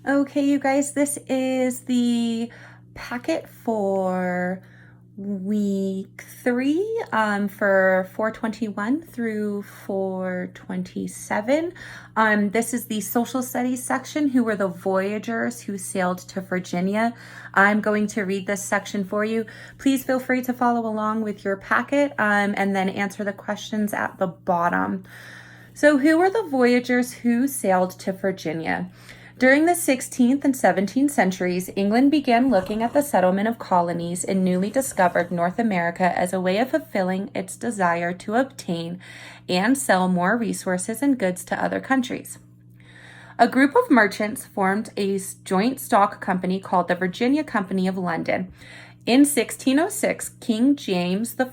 Okay, you guys, this is the packet for week 3 for 421 through 427. This is the social studies section, who were the voyagers who sailed to Virginia. I'm going to read this section for you. Please feel free to follow along with your packet and then answer the questions at the bottom. So, who were the voyagers who sailed to Virginia? During the 16th and 17th centuries, England began looking at the settlement of colonies in newly discovered North America as a way of fulfilling its desire to obtain and sell more resources and goods to other countries. A group of merchants formed a joint stock company called the Virginia Company of London. In 1606, King James I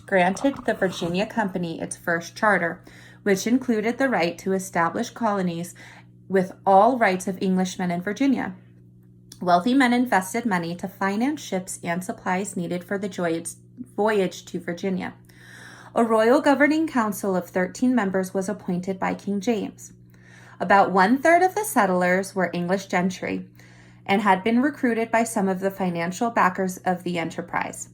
granted the Virginia Company its first charter, which included the right to establish colonies with all rights of Englishmen in Virginia. Wealthy men invested money to finance ships and supplies needed for the voyage to Virginia. A royal governing council of 13 members was appointed by King James. About 1/3 of the settlers were English gentry and had been recruited by some of the financial backers of the enterprise.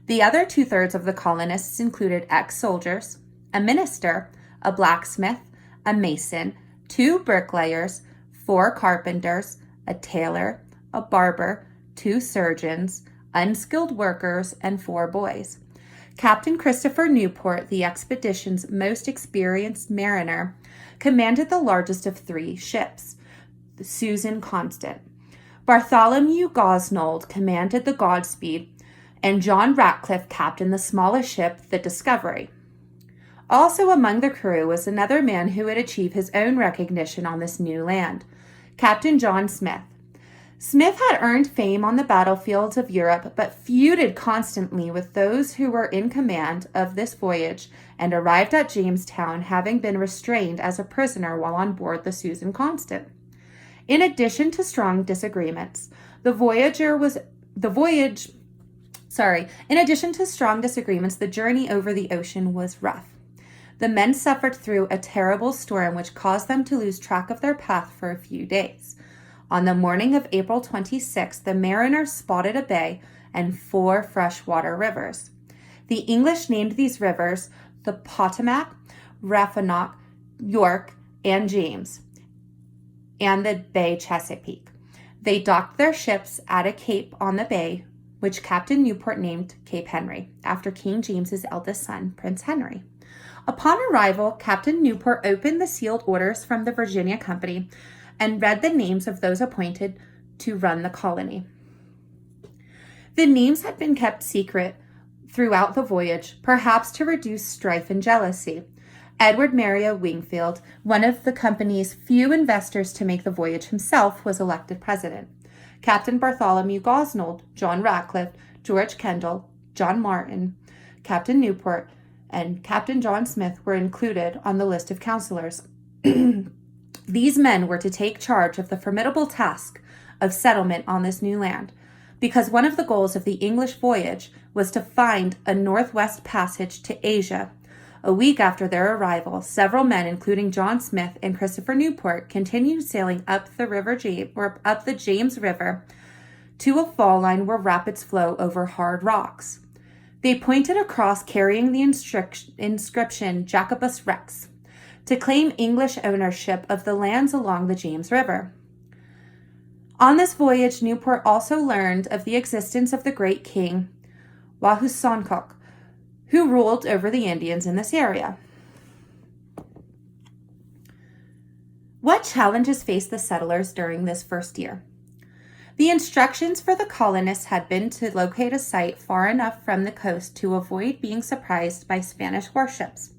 The other 2/3 of the colonists included ex-soldiers, a minister, a blacksmith, a mason, 2 bricklayers, 4 carpenters, a tailor, a barber, 2 surgeons, unskilled workers, and 4 boys. Captain Christopher Newport, the expedition's most experienced mariner, commanded the largest of 3 ships, the Susan Constant. Bartholomew Gosnold commanded the Godspeed, and John Ratcliffe captained the smallest ship, the Discovery. Also among the crew was another man who would achieve his own recognition on this new land, Captain John Smith. Smith had earned fame on the battlefields of Europe, but feuded constantly with those who were in command of this voyage, and arrived at Jamestown having been restrained as a prisoner while on board the Susan Constant. In addition to strong disagreements, the journey over the ocean was rough. The men suffered through a terrible storm which caused them to lose track of their path for a few days. On the morning of April 26th, the mariners spotted a bay and 4 freshwater rivers. The English named these rivers the Potomac, Rappahannock, York, and James, and the Bay Chesapeake. They docked their ships at a cape on the bay, which Captain Newport named Cape Henry, after King James's eldest son, Prince Henry. Upon arrival, Captain Newport opened the sealed orders from the Virginia Company and read the names of those appointed to run the colony. The names had been kept secret throughout the voyage, perhaps to reduce strife and jealousy. Edward Maria Wingfield, one of the company's few investors to make the voyage himself, was elected president. Captain Bartholomew Gosnold, John Ratcliffe, George Kendall, John Martin, Captain Newport, and Captain John Smith were included on the list of counselors. These men were to take charge of the formidable task of settlement on this new land, because one of the goals of the English voyage was to find a northwest passage to Asia. A week after their arrival, several men, including John Smith and Christopher Newport, continued sailing up the James River to a fall line where rapids flow over hard rocks. They pointed across carrying the inscription Jacobus Rex to claim English ownership of the lands along the James River. On this voyage, Newport also learned of the existence of the great king Wahusoncock, who ruled over the Indians in this area. What challenges faced the settlers during this first year? The instructions for the colonists had been to locate a site far enough from the coast to avoid being surprised by Spanish warships.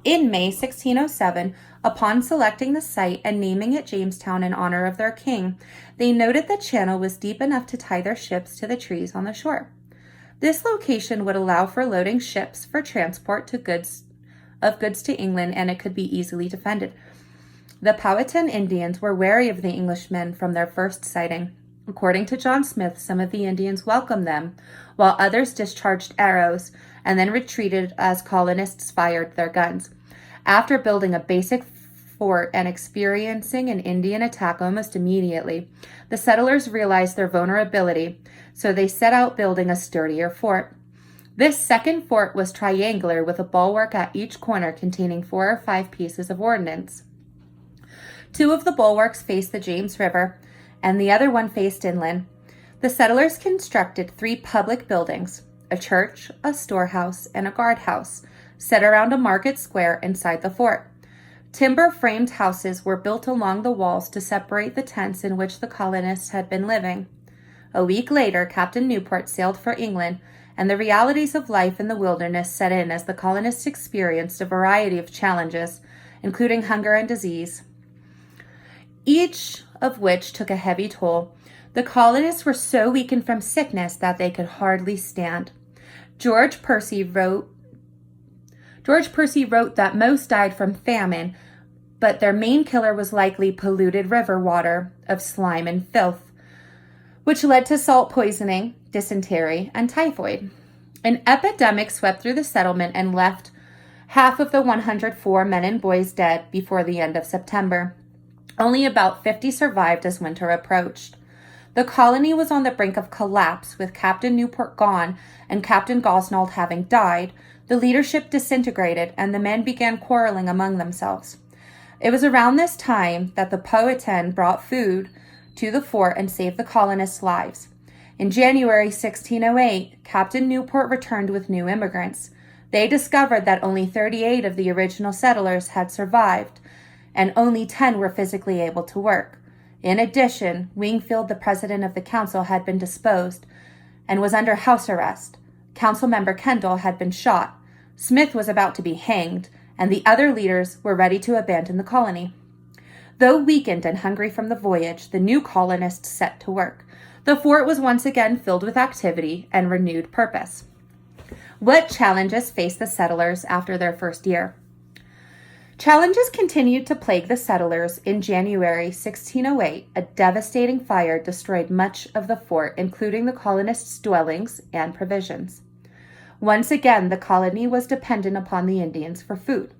In May 1607, upon selecting the site and naming it Jamestown in honor of their king, they noted the channel was deep enough to tie their ships to the trees on the shore. This location would allow for loading ships for transport of goods to England, and it could be easily defended. The Powhatan Indians were wary of the Englishmen from their first sighting. According to John Smith, some of the Indians welcomed them, while others discharged arrows and then retreated as colonists fired their guns. After building a basic fort and experiencing an Indian attack almost immediately, the settlers realized their vulnerability, so they set out building a sturdier fort. This second fort was triangular with a bulwark at each corner containing 4 or 5 pieces of ordnance. 2 of the bulwarks faced the James River, and the other one faced inland. The settlers constructed 3 public buildings, a church, a storehouse, and a guardhouse, set around a market square inside the fort. Timber-framed houses were built along the walls to separate the tents in which the colonists had been living. A week later, Captain Newport sailed for England, and the realities of life in the wilderness set in as the colonists experienced a variety of challenges, including hunger and disease, each of which took a heavy toll. The colonists were so weakened from sickness that they could hardly stand. George Percy wrote that most died from famine, but their main killer was likely polluted river water of slime and filth, which led to salt poisoning, dysentery, and typhoid. An epidemic swept through the settlement and left half of the 104 men and boys dead before the end of September. Only about 50 survived as winter approached. The colony was on the brink of collapse, with Captain Newport gone and Captain Gosnold having died. The leadership disintegrated, and the men began quarreling among themselves. It was around this time that the Powhatan brought food to the fort and saved the colonists' lives. In January 1608, Captain Newport returned with new immigrants. They discovered that only 38 of the original settlers had survived, and only 10 were physically able to work. In addition, Wingfield, the president of the council, had been disposed and was under house arrest. Council member Kendall had been shot. Smith was about to be hanged, and the other leaders were ready to abandon the colony. Though weakened and hungry from the voyage, the new colonists set to work. The fort was once again filled with activity and renewed purpose. What challenges faced the settlers after their first year? Challenges continued to plague the settlers. In January 1608, a devastating fire destroyed much of the fort, including the colonists' dwellings and provisions. Once again, the colony was dependent upon the Indians for food.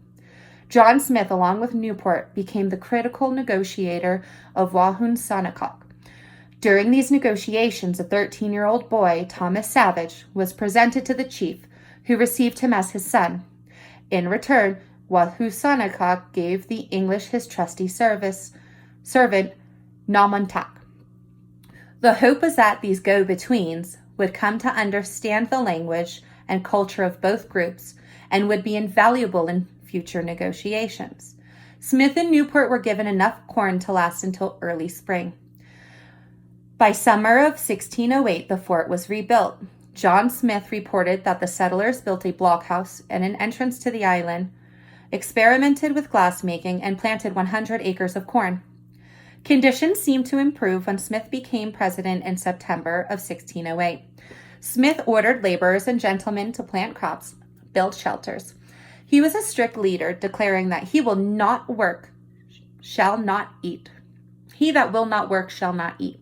John Smith, along with Newport, became the critical negotiator of Wahunsonacock. During these negotiations, a 13-year-old boy, Thomas Savage, was presented to the chief, who received him as his son. In return, Wahunsonacock gave the English his trusty servant, Namontack. The hope was that these go-betweens would come to understand the language and culture of both groups and would be invaluable in future negotiations. Smith and Newport were given enough corn to last until early spring. By summer of 1608, the fort was rebuilt. John Smith reported that the settlers built a blockhouse and an entrance to the island, experimented with glassmaking, and planted 100 acres of corn. Conditions seemed to improve when Smith became president in September of 1608. Smith ordered laborers and gentlemen to plant crops, build shelters. He was a strict leader, declaring that he will not work, shall not eat. He that will not work shall not eat.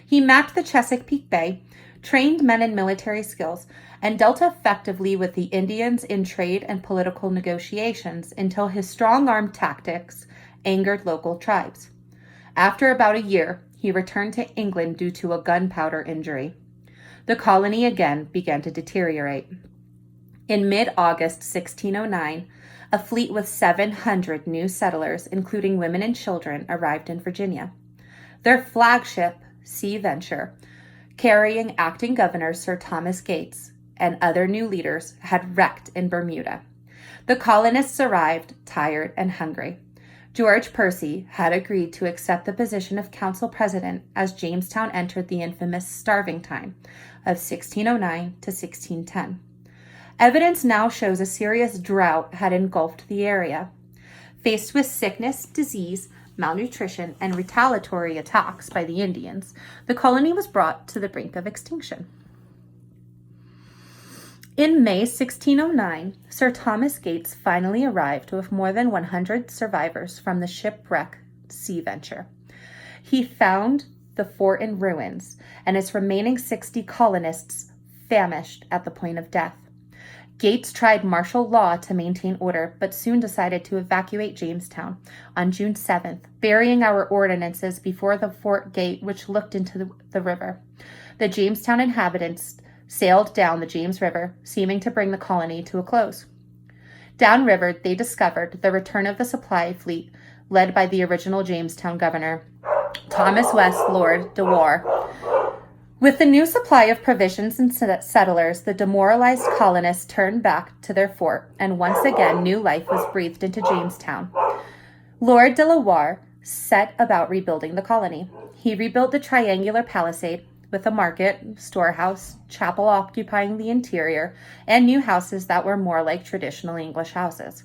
He mapped the Chesapeake Bay, trained men in military skills, and dealt effectively with the Indians in trade and political negotiations until his strong-arm tactics angered local tribes. After about a year, he returned to England due to a gunpowder injury. The colony again began to deteriorate. In mid-August 1609, a fleet with 700 new settlers, including women and children, arrived in Virginia. Their flagship, Sea Venture, carrying acting governor Sir Thomas Gates and other new leaders, had wrecked in Bermuda. The colonists arrived, tired and hungry. George Percy had agreed to accept the position of council president as Jamestown entered the infamous starving time of 1609 to 1610. Evidence now shows a serious drought had engulfed the area. Faced with sickness, disease, malnutrition, and retaliatory attacks by the Indians, the colony was brought to the brink of extinction. In May 1609, Sir Thomas Gates finally arrived with more than 100 survivors from the shipwreck Sea Venture. He found the fort in ruins and its remaining 60 colonists famished at the point of death. Gates tried martial law to maintain order, but soon decided to evacuate Jamestown on June 7th, burying our ordinances before the fort gate, which looked into the river. The Jamestown inhabitants sailed down the James River, seeming to bring the colony to a close. Downriver, they discovered the return of the supply fleet led by the original Jamestown governor, Thomas West, Lord de War. With the new supply of provisions and settlers, the demoralized colonists turned back to their fort, and once again new life was breathed into Jamestown. Lord de la Warr set about rebuilding the colony. He rebuilt the triangular palisade with a market, storehouse, chapel occupying the interior, and new houses that were more like traditional English houses.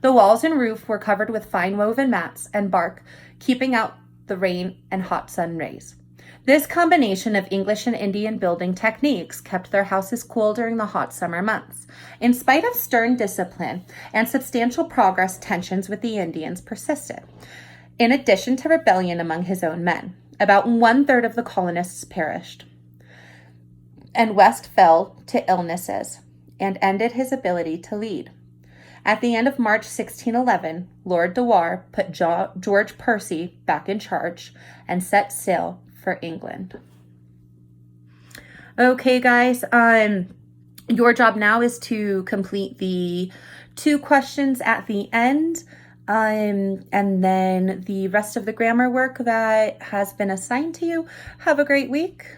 The walls and roof were covered with fine woven mats and bark, keeping out the rain and hot sun rays. This combination of English and Indian building techniques kept their houses cool during the hot summer months. In spite of stern discipline and substantial progress, tensions with the Indians persisted. In addition to rebellion among his own men, about 1/3 of the colonists perished, and West fell to illnesses and ended his ability to lead. At the end of March 1611, Lord de Warr put George Percy back in charge and set sail for England. Okay, guys, your job now is to complete the 2 questions at the end, and then the rest of the grammar work that has been assigned to you. Have a great week.